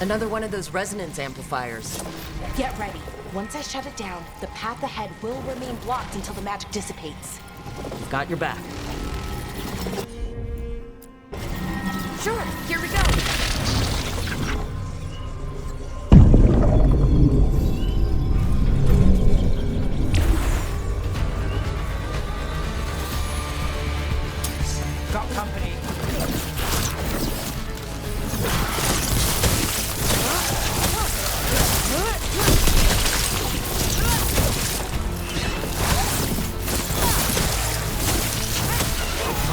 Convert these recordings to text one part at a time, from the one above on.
Another one of those resonance amplifiers. Get ready. Once I shut it down, the path ahead will remain blocked until the magic dissipates. Got your back. Sure, here we go. Got company.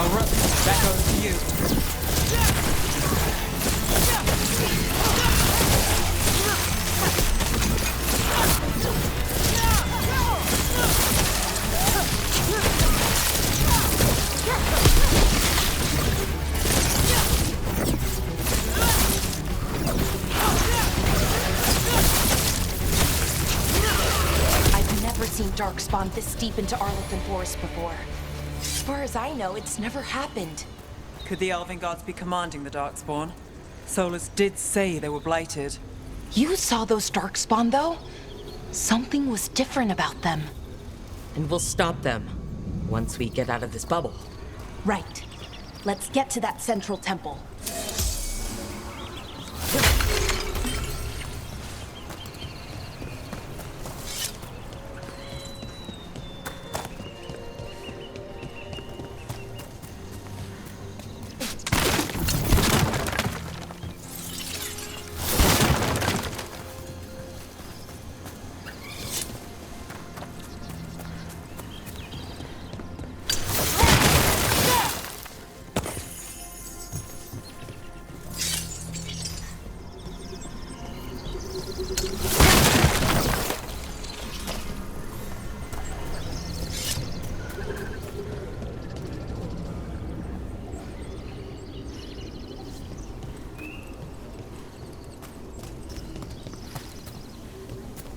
Alright, that goes to you. I've never seen Darkspawn this deep into Arlington Forest before. As far as I know, it's never happened. Could the Elven Gods be commanding the Darkspawn? Solus did say they were blighted. You saw those Darkspawn, though? Something was different about them. And we'll stop them once we get out of this bubble. Right. Let's get to that central temple.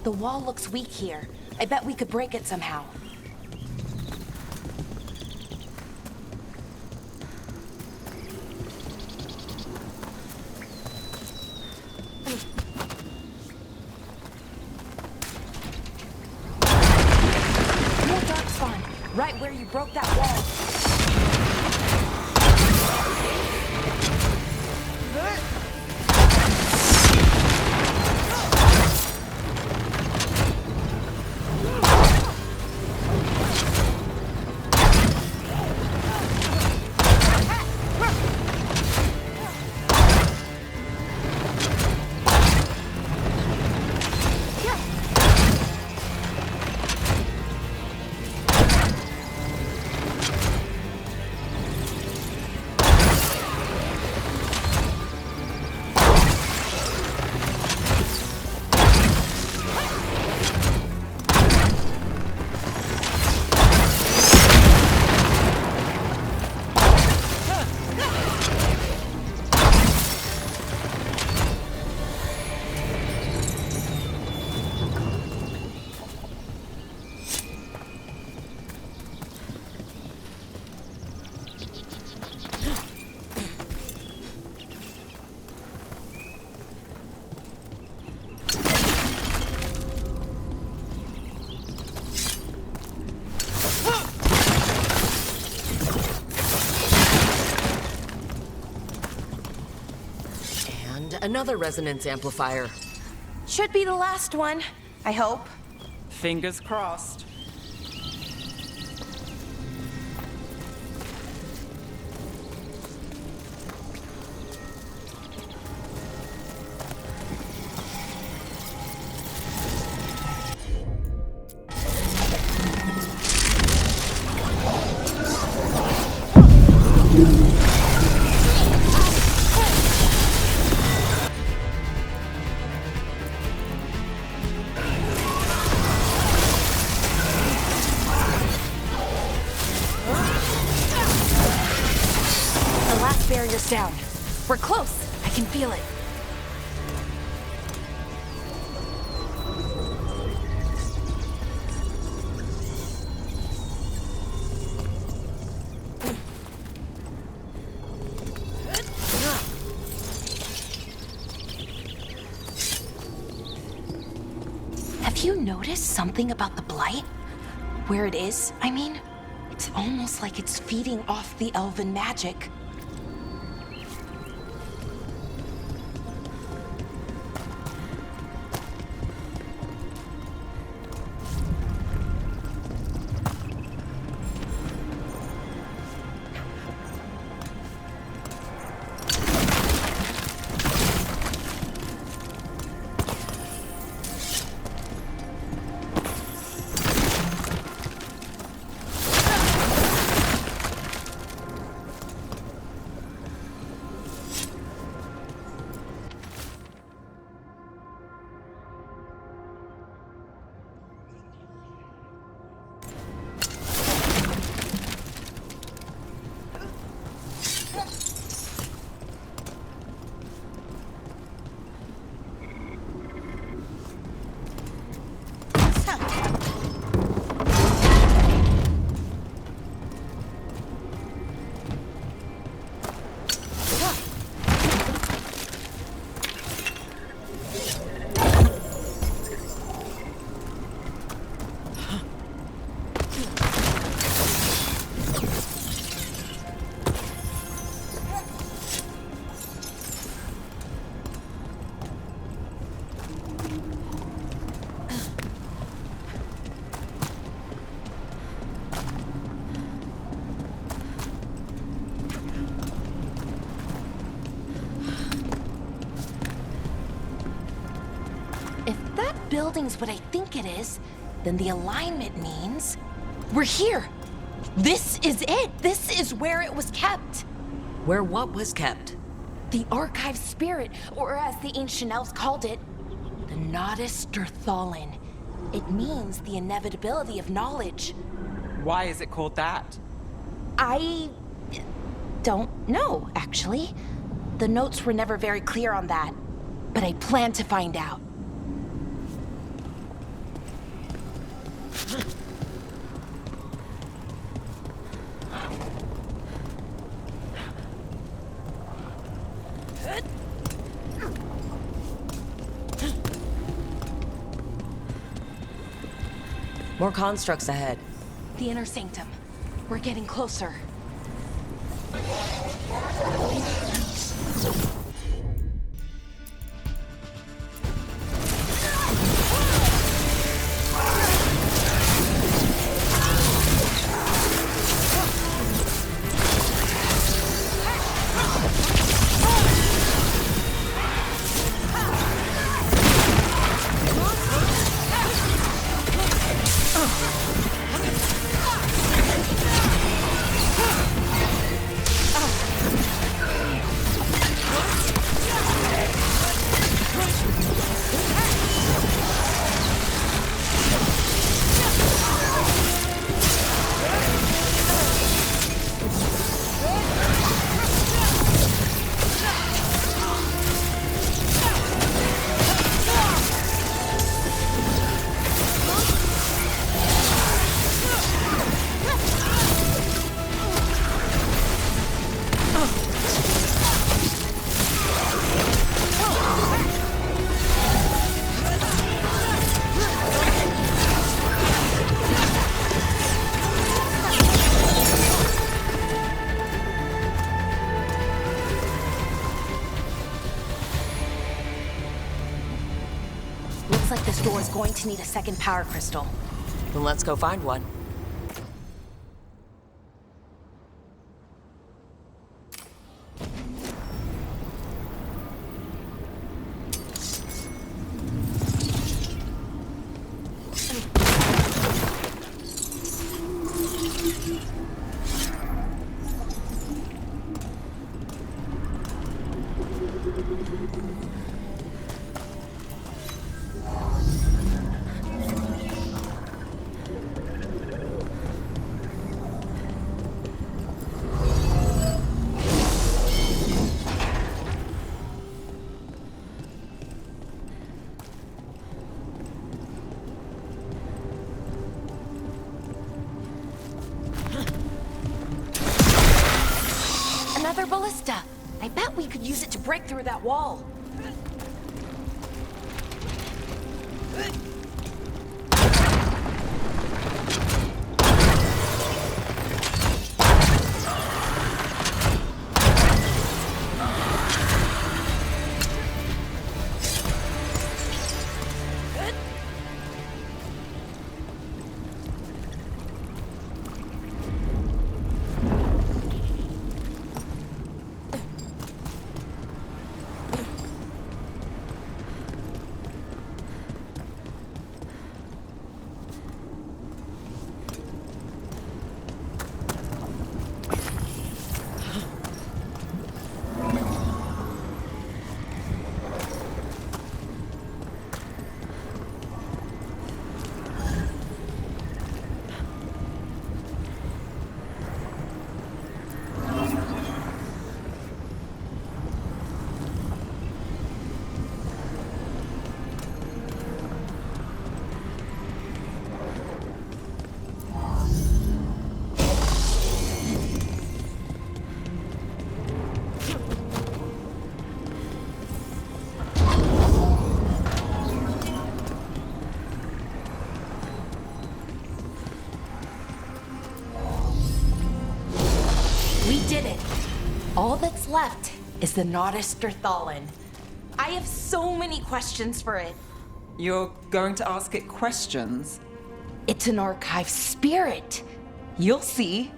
The wall looks weak here. I bet we could break it somehow. More Darkspawn, right where you broke that wall. Another resonance amplifier. Should be the last one, I hope. Fingers crossed. Barrier's down. We're close. I can feel it. notice something about the Blight? Where it is, I mean? It's almost like it's feeding off the elven magic. Building's what I think it is, then the alignment means we're here. This is it. This is where it was kept. Where what was kept? The archive spirit, or as the ancient elves called it, the Nodus Derthalin. It means the inevitability of knowledge. Why is it called that? I don't know, actually. The notes were never very clear on that, but I plan to find out. More constructs ahead. The inner sanctum. We're getting closer. Looks like this door is going to need a second power crystal. Then let's go find one. Another ballista. I bet we could use it to break through that wall. All that's left is the Notister Thalin. I have so many questions for it. You're going to ask it questions? It's an archive spirit. You'll see.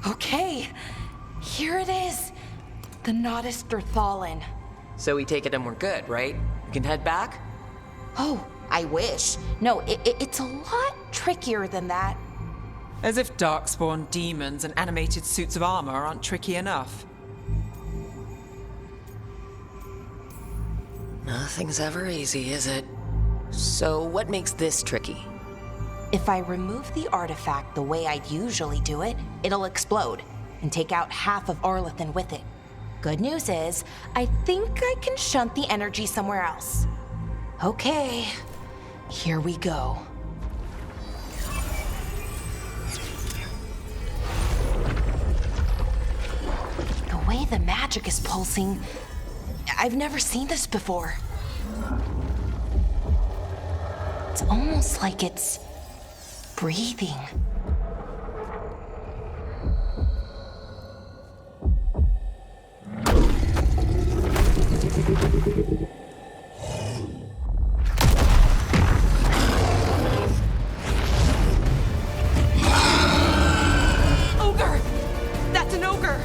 Okay, here it is. The Notister Thalin. So we take it and we're good, right? We can head back? Oh, I wish. No, it's a lot trickier than that. As if Darkspawn demons and animated suits of armor aren't tricky enough. Nothing's ever easy, is it? So what makes this tricky? If I remove the artifact the way I'd usually do it, it'll explode and take out half of Arlethan with it. Good news is, I think I can shunt the energy somewhere else. Okay, here we go. The way the magic is pulsing, I've never seen this before. It's almost like it's breathing. Ogre! That's an ogre!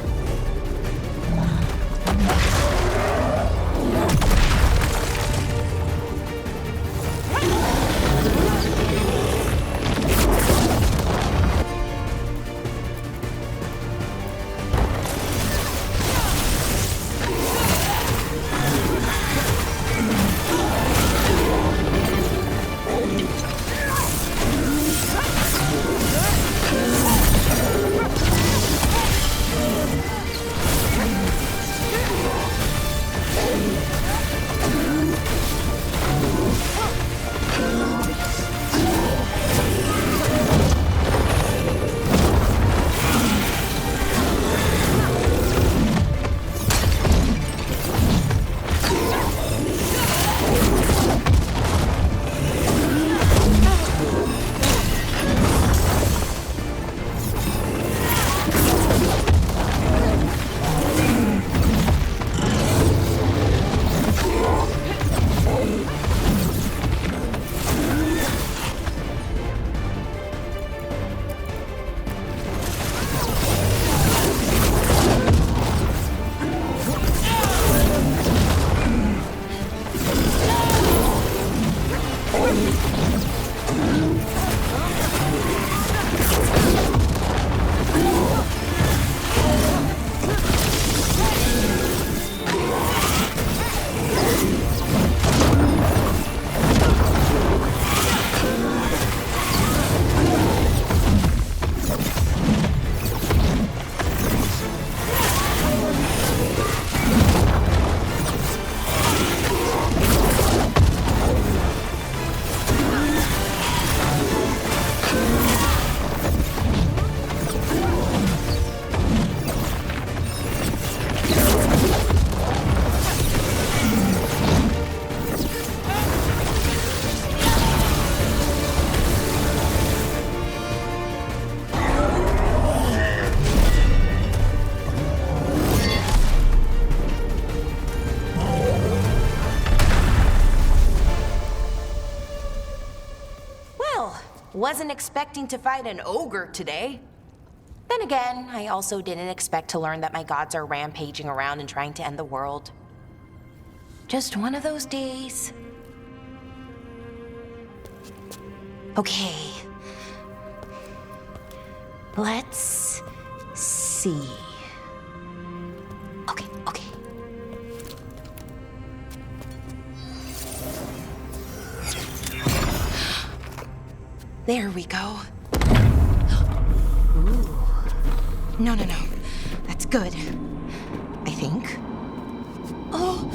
Wasn't expecting to fight an ogre today. Then again, I also didn't expect to learn that my gods are rampaging around and trying to end the world. Just one of those days. Okay. Let's see. Okay. There we go. Ooh. No. That's good. I think. Oh.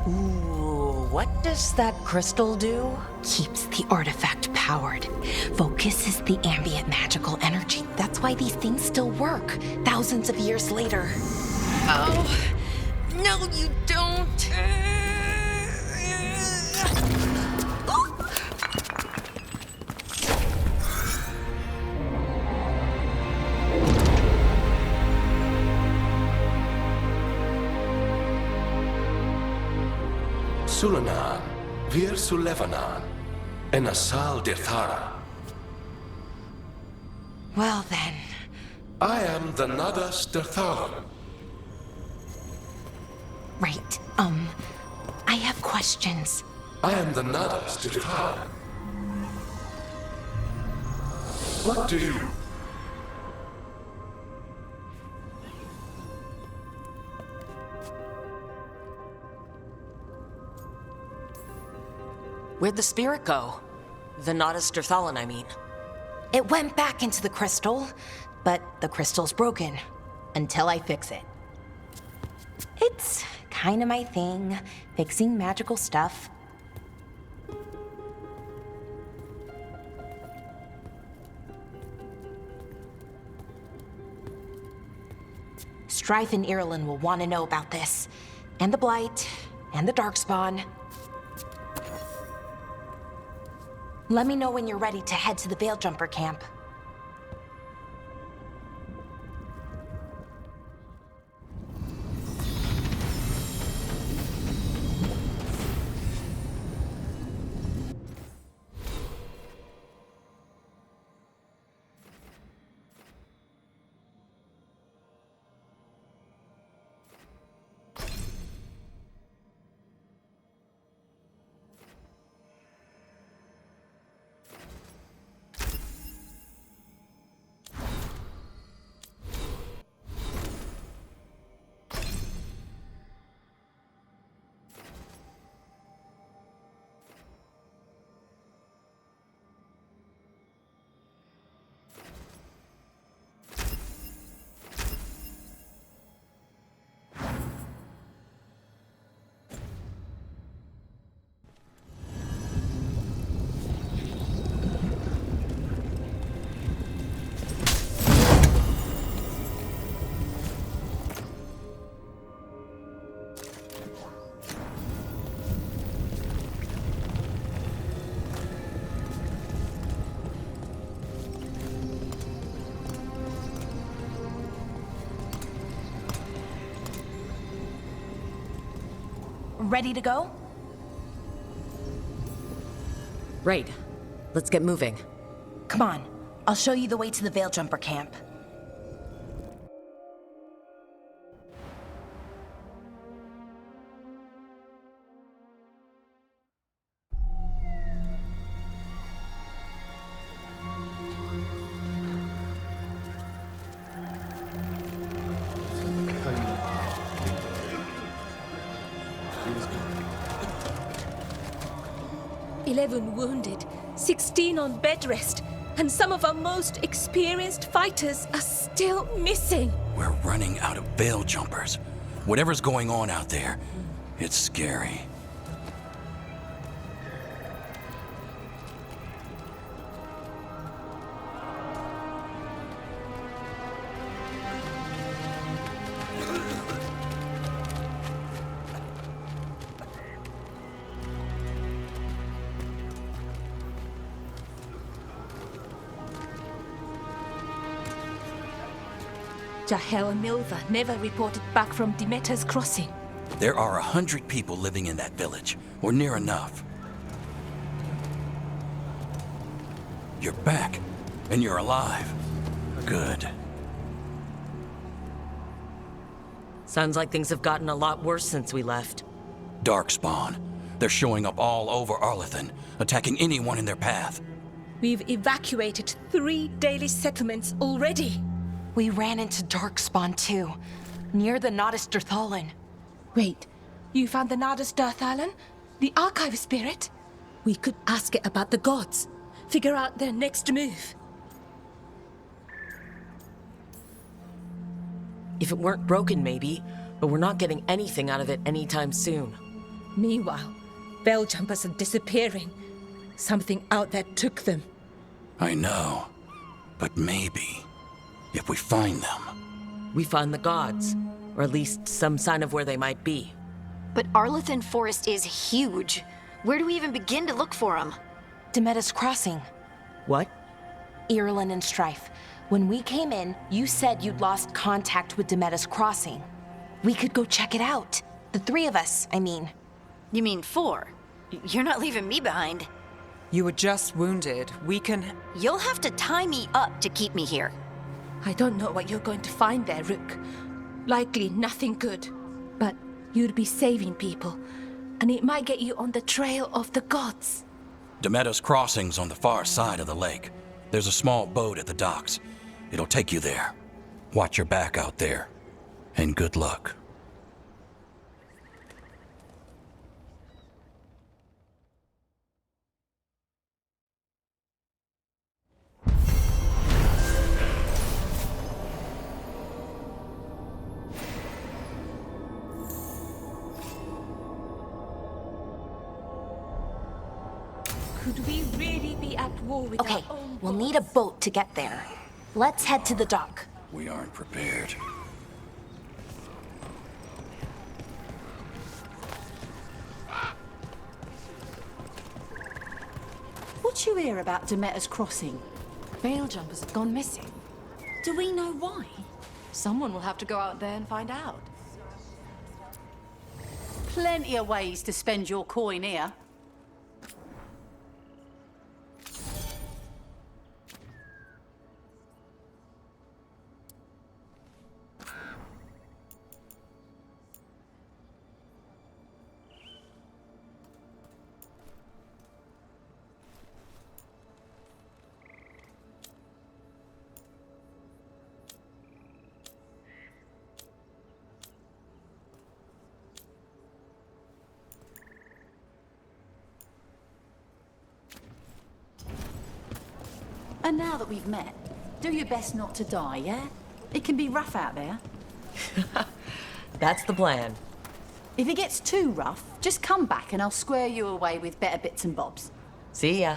Ooh, what does that crystal do? Keeps the artifact powered. Focuses the ambient magical energy. That's why these things still work, thousands of years later. Oh, no, you don't. Sulanan, Vir Sulevanan, and Asal Dirthara. Well then. I am the Nadas Dirtharan. Right. I have questions. I am the Nadas Dirtharan. What do you... Where'd the spirit go? The Nadas Dirthalan, I mean. It went back into the crystal, but the crystal's broken. Until I fix it. It's kinda my thing, fixing magical stuff. Strife and Irulan will want to know about this. And the Blight, and the Darkspawn. Let me know when you're ready to head to the Veilguard camp. Ready to go? Right. Let's get moving. Come on. I'll show you the way to the Veilguard camp. "11 wounded, 16 on bed rest, and some of our most experienced fighters are still missing." We're running out of veil jumpers. Whatever's going on out there, it's scary. Jahel and Milva never reported back from Demeter's crossing. There are 100 people living in that village, or near enough. You're back, and you're alive. Good. Sounds like things have gotten a lot worse since we left. Darkspawn. They're showing up all over Arlithan, attacking anyone in their path. We've evacuated 3 daily settlements already. We ran into Darkspawn too, near the Nodus Dirthalan. Wait, you found the Nodus Dirthalan? The archive spirit? We could ask it about the gods. Figure out their next move. If it weren't broken, maybe, but we're not getting anything out of it anytime soon. Meanwhile, Veiljumpers are disappearing. Something out there took them. I know. But maybe, if we find them... We find the gods, or at least some sign of where they might be. But Arlethan Forest is huge. Where do we even begin to look for them? Demeda's Crossing. What? Irulan and Strife. When we came in, you said you'd lost contact with Demeda's Crossing. We could go check it out. The 3 of us, I mean. You mean 4? You're not leaving me behind. You were just wounded. We can... You'll have to tie me up to keep me here. I don't know what you're going to find there, Rook. Likely nothing good. But you'd be saving people, and it might get you on the trail of the gods. Demeda's Crossing's on the far side of the lake. There's a small boat at the docks. It'll take you there. Watch your back out there. And good luck. Could we really be at war with Okay, our own we'll gods? need a boat to get there. Let's head to the dock. We aren't prepared. What you hear about Demeter's Crossing? Veiljumpers have gone missing. Do we know why? Someone will have to go out there and find out. Plenty of ways to spend your coin here. And now that we've met, do your best not to die, yeah? It can be rough out there. That's the plan. If it gets too rough, just come back and I'll square you away with better bits and bobs. See ya.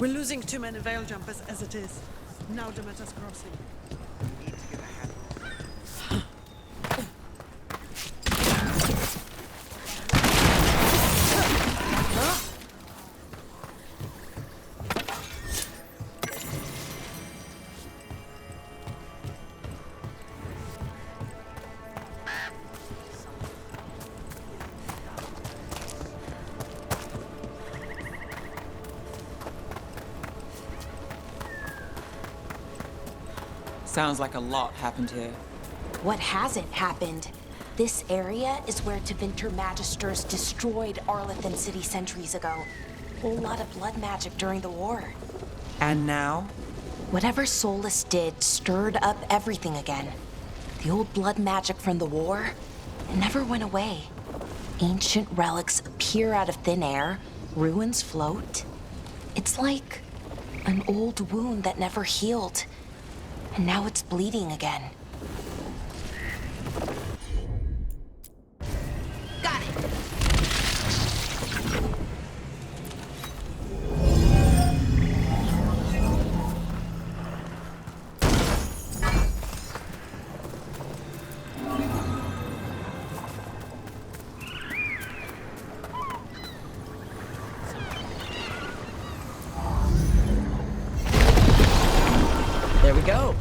We're losing too many veil jumpers as it is. Now Demeter's Crossing. We need to get ahead. Sounds like a lot happened here. What hasn't happened? This area is where Tevinter Magisters destroyed Arlethan City centuries ago. Whole lot of blood magic during the war. And now? Whatever Solus did stirred up everything again. The old blood magic from the war, it never went away. Ancient relics appear out of thin air, ruins float. It's like an old wound that never healed. And now it's bleeding again. Got it! There we go.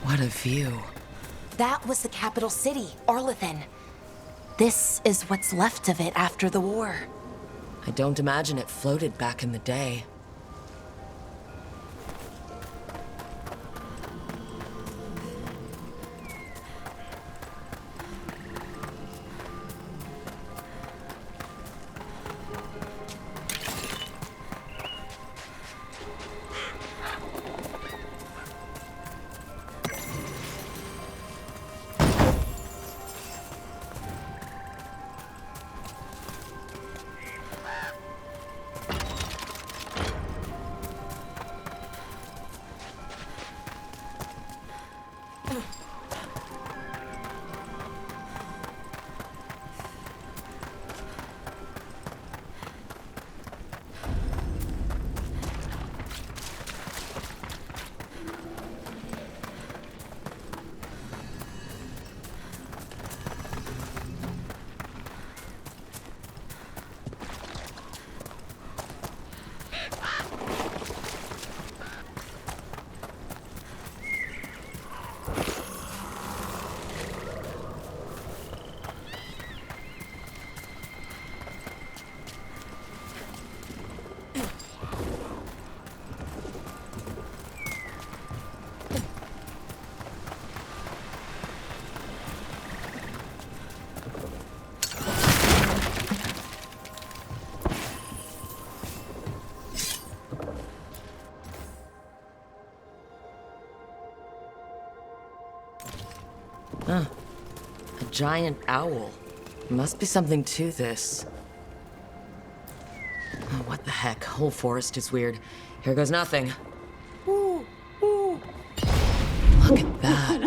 What a view. That was the capital city, Arlethan. This is what's left of it after the war. I don't imagine it floated back in the day. Huh. A giant owl. Must be something to this. Oh, what the heck? Whole forest is weird. Here goes nothing. Ooh, ooh. Look at that.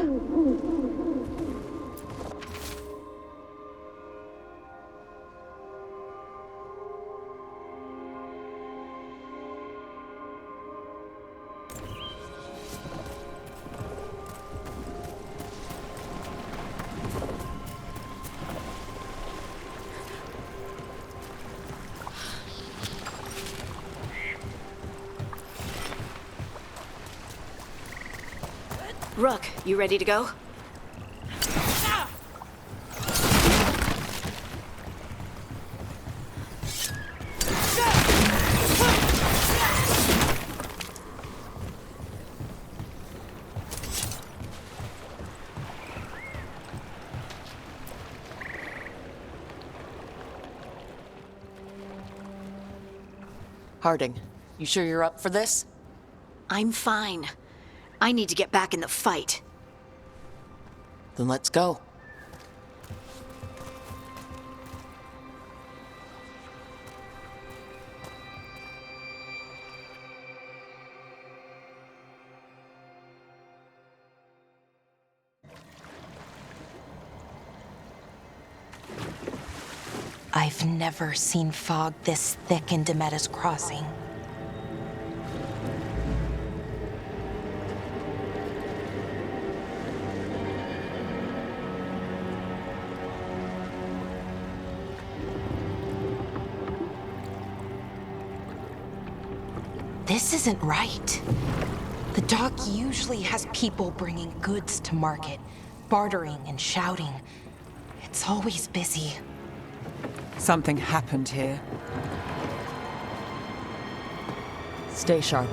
Rook, you ready to go? Harding, you sure you're up for this? I'm fine. I need to get back in the fight. Then let's go. I've never seen fog this thick in Demeter's Crossing. This isn't right. The dock usually has people bringing goods to market, bartering and shouting. It's always busy. Something happened here. Stay sharp.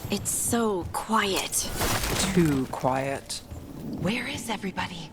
It's so quiet. Too quiet. Where is everybody?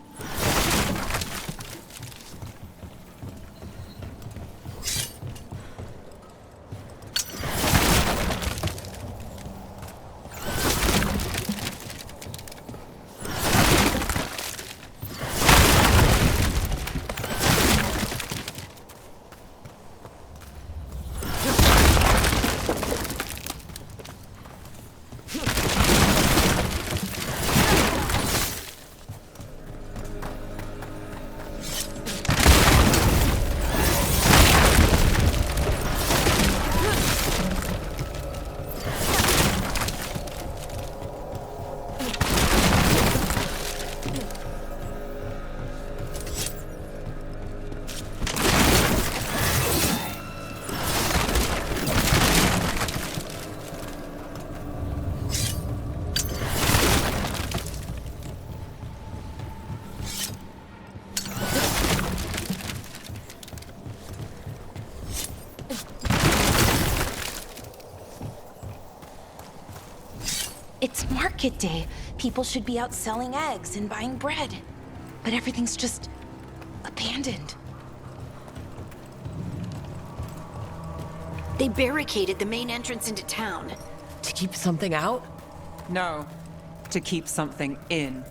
market day. People should be out selling eggs and buying bread. But everything's just abandoned. They barricaded the main entrance into town. To keep something out? No, to keep something in.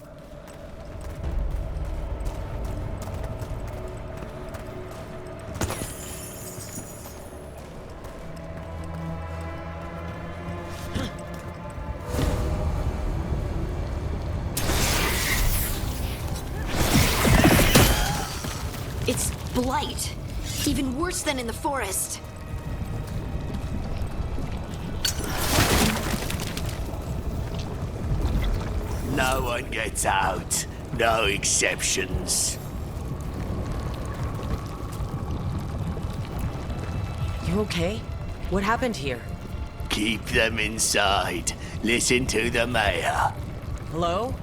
It's blight. Even worse than in the forest. No one gets out. No exceptions. You okay? What happened here? Keep them inside. Listen to the mayor. Hello?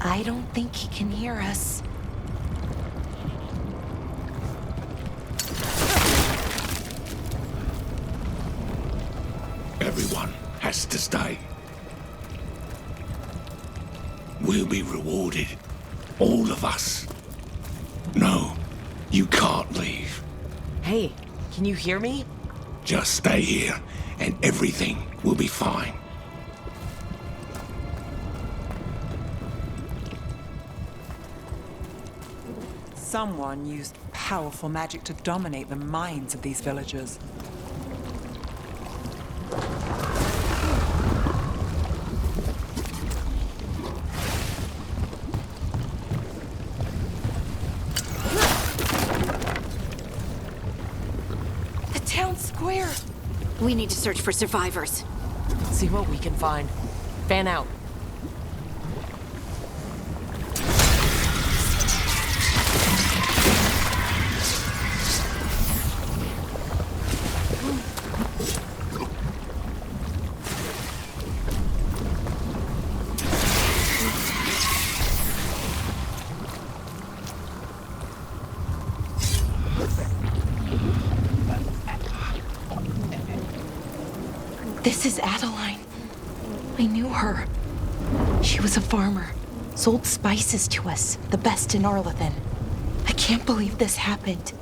I don't think he can hear us. Everyone has to stay. We'll be rewarded. All of us. No, you can't leave. Hey, can you hear me? Just stay here, and everything will be fine. Someone used powerful magic to dominate the minds of these villagers. The town square! We need to search for survivors. See what we can find. Fan out. This is Adeline. I knew her. She was a farmer, sold spices to us, the best in Arlethan. I can't believe this happened.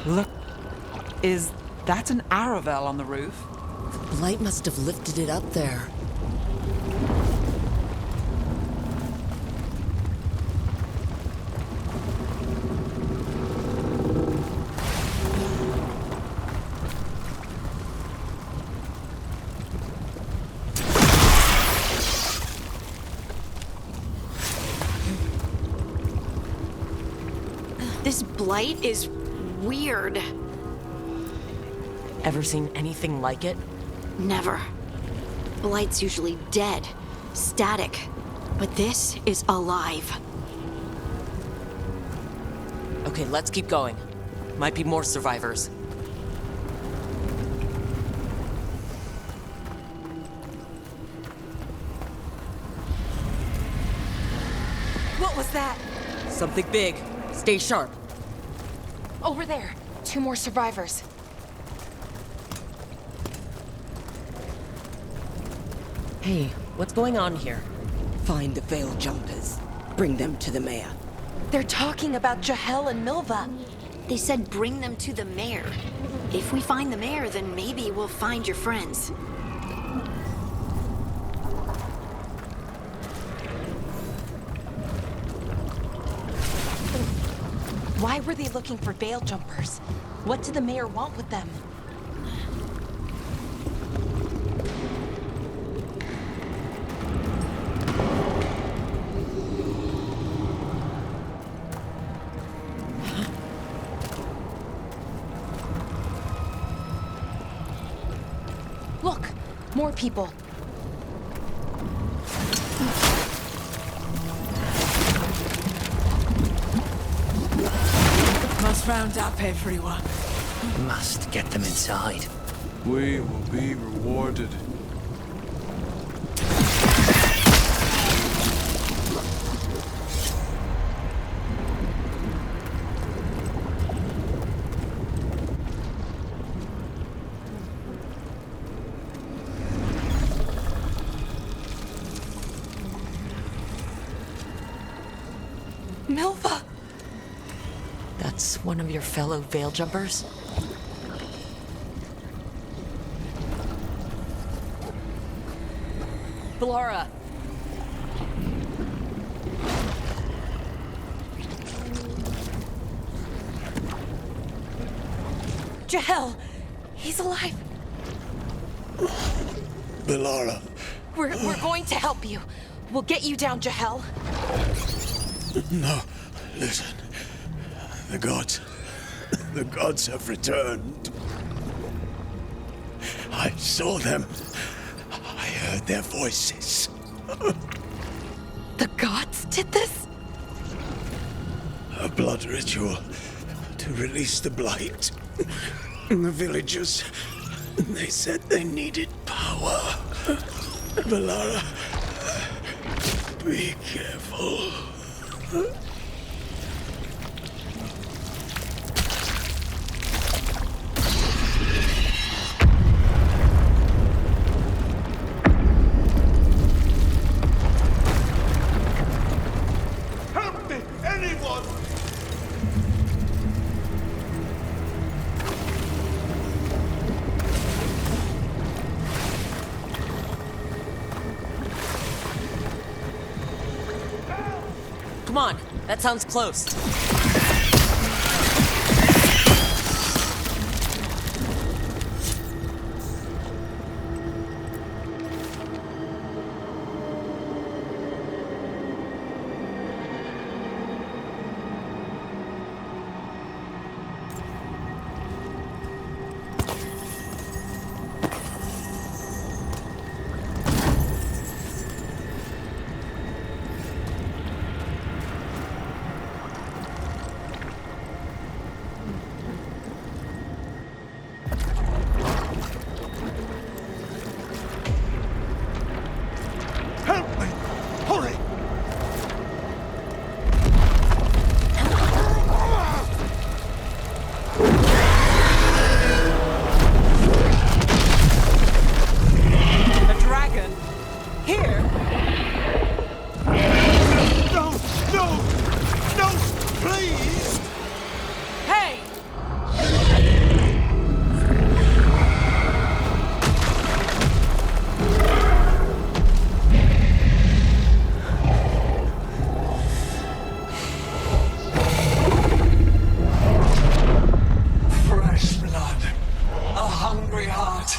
Look, is that an Aravel on the roof? Blight must have lifted it up there. This blight is weird. Ever seen anything like it? Never. Blight's usually dead, static. But this is alive. Okay, let's keep going. Might be more survivors. What was that? Something big. Stay sharp. Over there. 2 more survivors. Hey, what's going on here? Find the veil jumpers. Bring them to the mayor. They're talking about Jahel and Milva. They said bring them to the mayor. If we find the mayor, then maybe we'll find your friends. Why were they looking for veil jumpers? What did the mayor want with them? More people. Must round up everyone. Must get them inside. We will be rewarded. Milva! That's one of your fellow Veil Jumpers? Bellara! Jahel! He's alive! Bellara. We're going to help you. We'll get you down, Jahel. No, listen. The gods have returned. I saw them. I heard their voices. The gods did this? A blood ritual to release the blight. The villagers, they said they needed power. Bellara, be careful. Help me, anyone! Come on, that sounds close. Help me! Hurry! A dragon? Here? No! No! No! Please! Hey! Fresh blood, a hungry heart.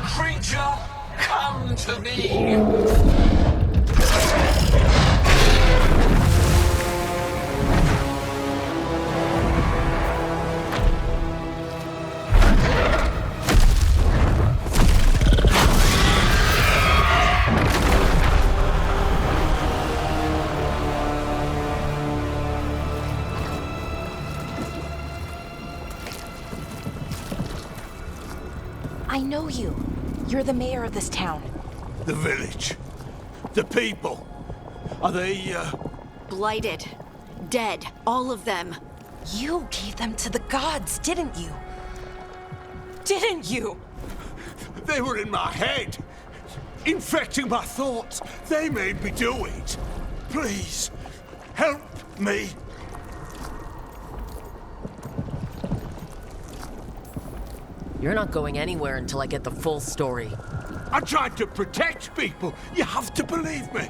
Creature, come to me. I know you. You're the mayor of this town. The village. The people. Are they, Blighted. Dead. All of them. You gave them to the gods, didn't you? Didn't you? They were in my head. Infecting my thoughts. They made me do it. Please, help me. You're not going anywhere until I get the full story. I tried to protect people. You have to believe me.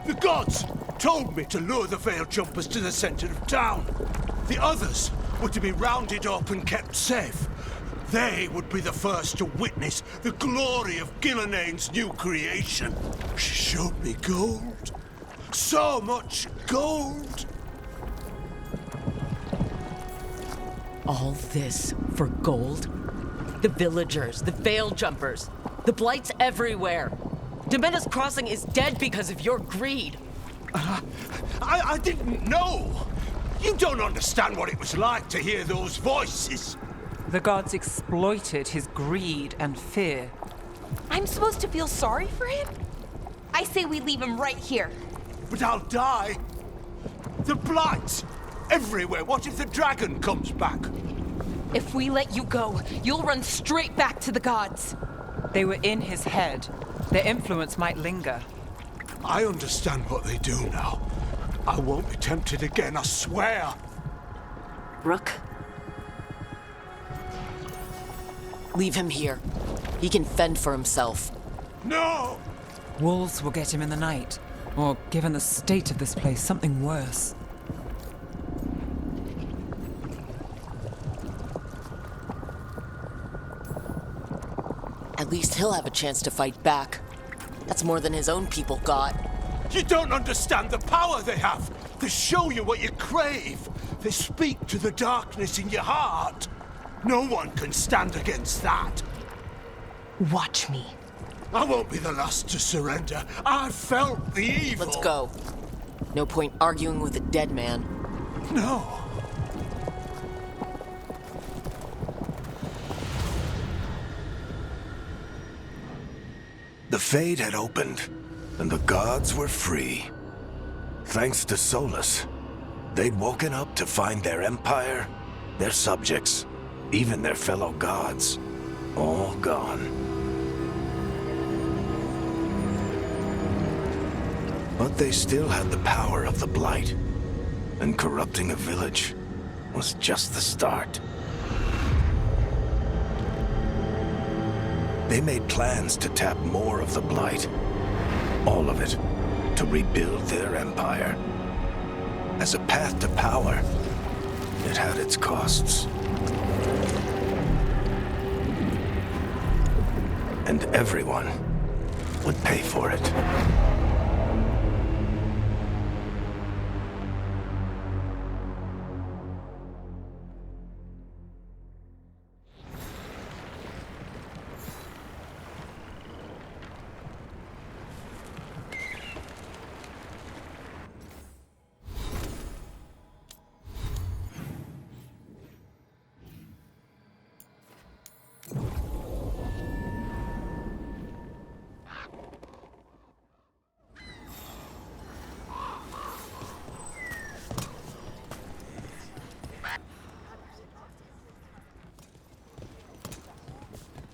The gods told me to lure the Veil Jumpers to the center of town. The others were to be rounded up and kept safe. They would be the first to witness the glory of Gillenane's new creation. She showed me gold. So much gold. All this for gold? The villagers, the Veil Jumpers, The Blight's everywhere. Dementor's Crossing is dead because of your greed. I didn't know. You don't understand what it was like to hear those voices. The gods exploited his greed and fear. I'm supposed to feel sorry for him? I say we leave him right here. But I'll die. The Blight! Everywhere. What if the dragon comes back? If we let you go, you'll run straight back to the gods. They were in his head. Their influence might linger. I understand what they do now. I won't be tempted again, I swear. Rook? Leave him here. He can fend for himself. No! Wolves will get him in the night. Or, given the state of this place, something worse. At least he'll have a chance to fight back. That's more than his own people got. You don't understand the power they have. They show you what you crave. They speak to the darkness in your heart. No one can stand against that. Watch me. I won't be the last to surrender. I felt the evil. Let's go. No point arguing with a dead man. No. The Fade had opened, and the gods were free. Thanks to Solus, they'd woken up to find their empire, their subjects, even their fellow gods, all gone. But they still had the power of the Blight, and corrupting a village was just the start. They made plans to tap more of the Blight, all of it, to rebuild their empire. As a path to power, it had its costs. And everyone would pay for it.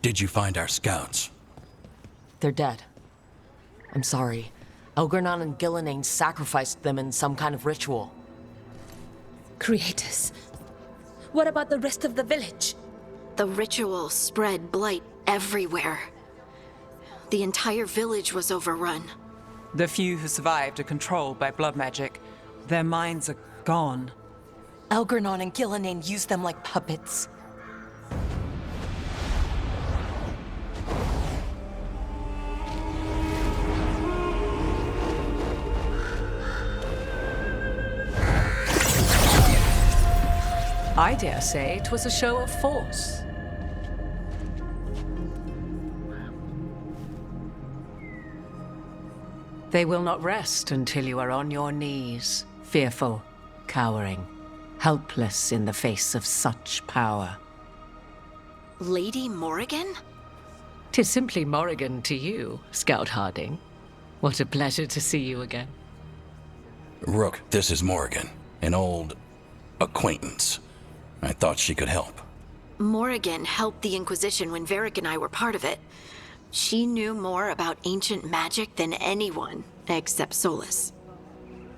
Did you find our scouts? They're dead. I'm sorry. Elgernon and Gillenane sacrificed them in some kind of ritual. Creators. What about the rest of the village? The ritual spread blight everywhere. The entire village was overrun. The few who survived are controlled by blood magic. Their minds are gone. Elgernon and Gillenane used them like puppets. I dare say it was a show of force. They will not rest until you are on your knees, fearful, cowering, helpless in the face of such power. Lady Morrigan? 'Tis simply Morrigan to you, Scout Harding. What a pleasure to see you again. Rook, this is Morrigan, an old acquaintance. I thought she could help. Morrigan helped the Inquisition when Varric and I were part of it. She knew more about ancient magic than anyone, except Solus.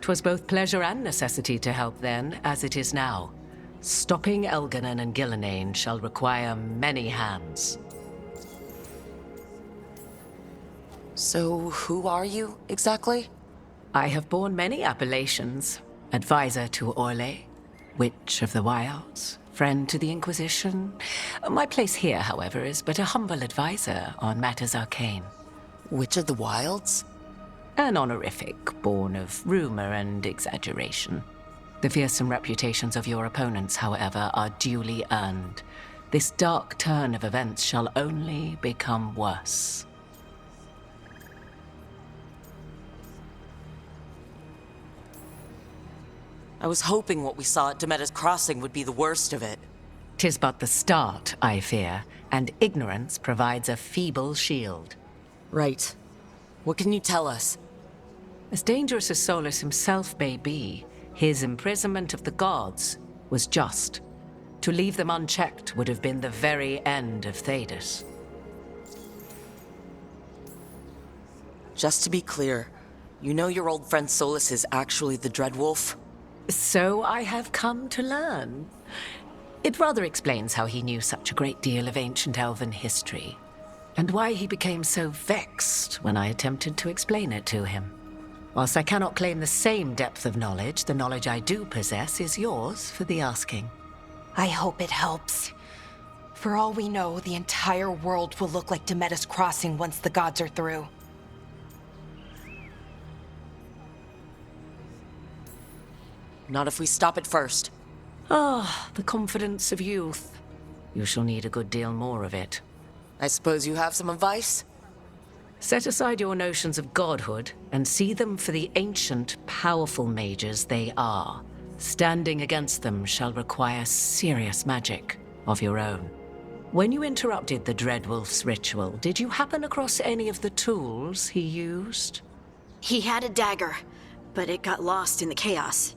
'Twas both pleasure and necessity to help then, as it is now. Stopping Elgernon and Gillenane shall require many hands. So, who are you, exactly? I have borne many appellations. Advisor to Orlais, Witch of the Wilds, friend to the Inquisition. My place here, however, is but a humble advisor on matters arcane. Witch of the Wilds? An honorific born of rumor and exaggeration. The fearsome reputations of your opponents, however, are duly earned. this dark turn of events shall only become worse. I was hoping what we saw at Demeter's Crossing would be the worst of it. 'Tis but the start, I fear, and ignorance provides a feeble shield. Right. What can you tell us? As dangerous as Solus himself may be, his imprisonment of the gods was just. To leave them unchecked would have been the very end of Thedas. Just to be clear, you know your old friend Solus is actually the Dreadwolf? So I have come to learn. It rather explains how he knew such a great deal of ancient elven history, and why he became so vexed when I attempted to explain it to him. Whilst I cannot claim the same depth of knowledge, the knowledge I do possess is yours for the asking. I hope it helps. For all we know, the entire world will look like Demeter's Crossing once the gods are through. Not if we stop it first. Ah, the confidence of youth. You shall need a good deal more of it. I suppose you have some advice? Set aside your notions of godhood and see them for the ancient, powerful mages they are. Standing against them shall require serious magic of your own. When you interrupted the Dreadwolf's ritual, did you happen across any of the tools he used? He had a dagger, but it got lost in the chaos.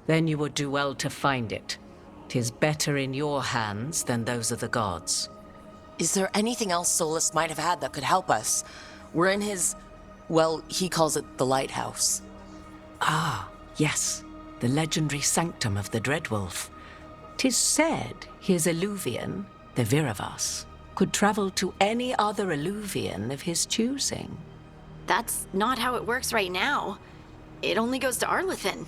Then you would do well to find it. 'Tis better in your hands than those of the gods. Is there anything else Solus might have had that could help us? We're in his... well, he calls it the lighthouse. Ah, yes. The legendary sanctum of the Dreadwolf. 'Tis said his Illuvian, the Viravas, could travel to any other Illuvian of his choosing. That's not how it works right now. It only goes to Arlethan.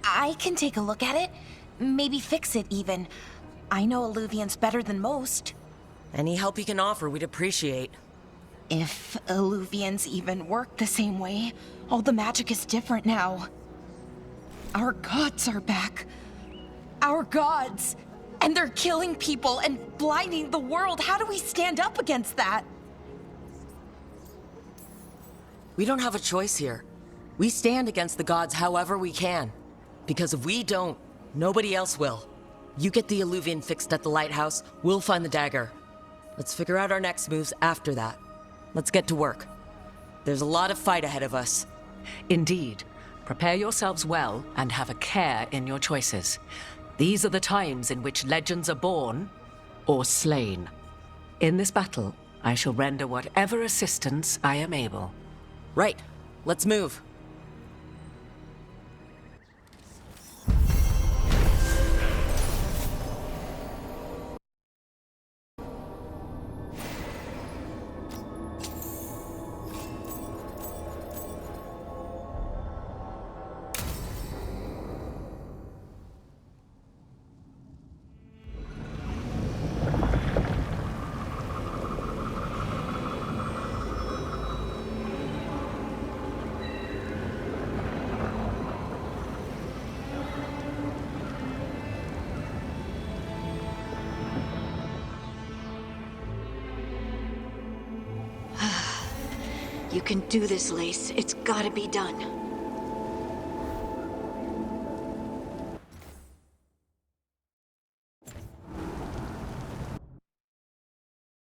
I can take a look at it. Maybe fix it, even. I know Illuvians better than most. Any help you can offer, we'd appreciate. If Illuvians even work the same way, all the magic is different now. Our gods are back. Our gods! And they're killing people and blinding the world. How do we stand up against that? We don't have a choice here. We stand against the gods however we can. Because if we don't, nobody else will. You get the Illuvian fixed at the lighthouse, we'll find the dagger. Let's figure out our next moves after that. Let's get to work. There's a lot of fight ahead of us. Indeed. Prepare yourselves well and have a care in your choices. These are the times in which legends are born or slain. In this battle, I shall render whatever assistance I am able. Right. Let's move. You can do this, Lace. It's gotta be done.